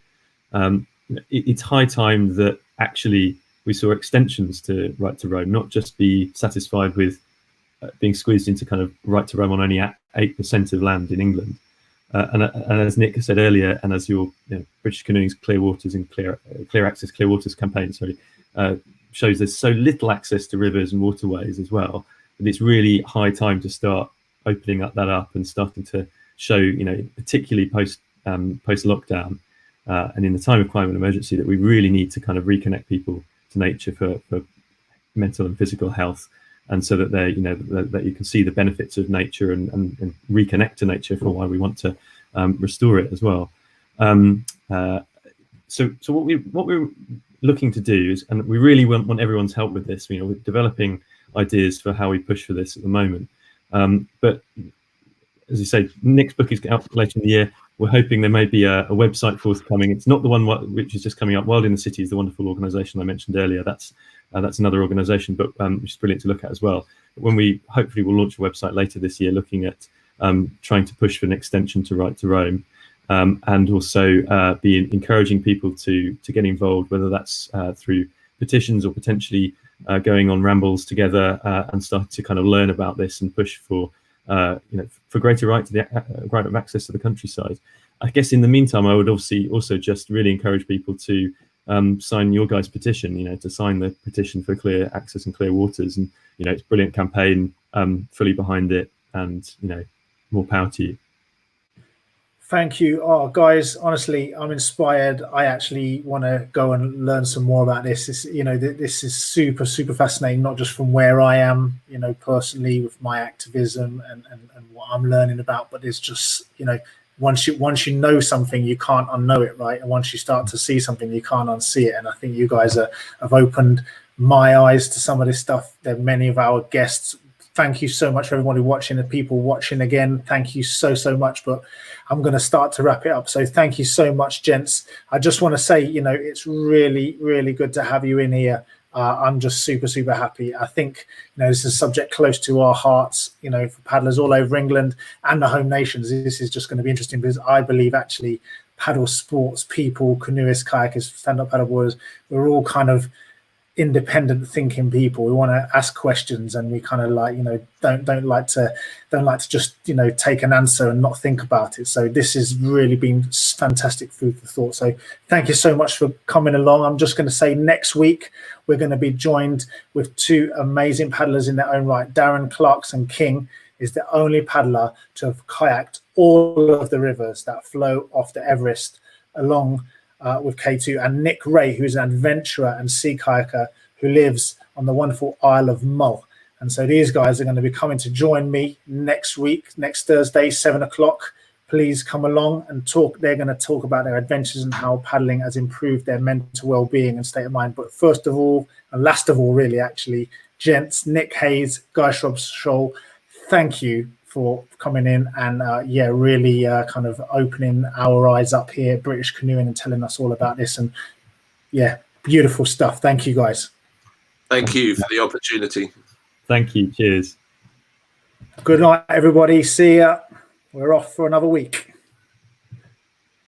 It's high time that actually we saw extensions to right to roam, not just be satisfied with being squeezed into kind of right to roam on only 8% of land in England. And as Nick said earlier, and as your British Canoeing's Clear Waters and Clear Access Clear Waters campaign shows, there's so little access to rivers and waterways as well, that it's really high time to start opening that up and starting to show, particularly post lockdown and in the time of climate emergency, that we really need to kind of reconnect people to nature for mental and physical health, and so that they, that you can see the benefits of nature and reconnect to nature for why we want to restore it as well. So what we're looking to do is, and we really want everyone's help with this. We're developing ideas for how we push for this at the moment. But as you say, Nick's book is out later in the year. We're hoping there may be a website forthcoming. It's not the one which is just coming up. Wild in the City is the wonderful organisation I mentioned earlier. That's another organisation, but which is brilliant to look at as well. But when we hopefully will launch a website later this year, looking at trying to push for an extension to Right to Roam, and also be encouraging people to get involved, whether that's through petitions or potentially going on rambles together and start to kind of learn about this and push for greater right to the right of access to the countryside. I guess in the meantime, I would obviously also just really encourage people to sign your guys' petition, to sign the petition for clear access and clear waters. And, it's a brilliant campaign, fully behind it, and, more power to you. Thank you. Oh, guys, honestly, I'm inspired. I actually want to go and learn some more about this. This is super, super fascinating, not just from where I am, personally with my activism and what I'm learning about, but it's just, once you know something, you can't unknow it, right? And once you start to see something, you can't unsee it. And I think you guys have opened my eyes to some of this stuff. There are many of our guests. Thank you so much for everybody watching, and people watching again. Thank you so, so much. But I'm going to start to wrap it up. So thank you so much, gents. I just want to say, it's really, really good to have you in here. I'm just super, super happy. I think, this is a subject close to our hearts, for paddlers all over England and the home nations. This is just going to be interesting, because I believe actually paddle sports people, canoeists, kayakers, stand-up paddleboarders, we're all kind of independent thinking people. We want to ask questions, and we kind of don't like to just take an answer and not think about it. So this has really been fantastic food for thought. So thank you so much for coming along. I'm just going to say next week we're going to be joined with two amazing paddlers in their own right. Darren Clarkson King is the only paddler to have kayaked all of the rivers that flow off the Everest along with K2, and Nick Ray, who's an adventurer and sea kayaker who lives on the wonderful Isle of Mull. And so these guys are going to be coming to join me next week, next Thursday, 7 o'clock. Please come along and talk. They're going to talk about their adventures and how paddling has improved their mental well-being and state of mind. But first of all, and last of all, really, actually, gents, Nick Hayes, Guy Shrubsole, thank you for coming in and really kind of opening our eyes up here, British canoeing, and telling us all about this. And beautiful stuff. Thank you, guys. Thank you for the opportunity. Thank you. Cheers. Good night, everybody. See ya. We're off for another week.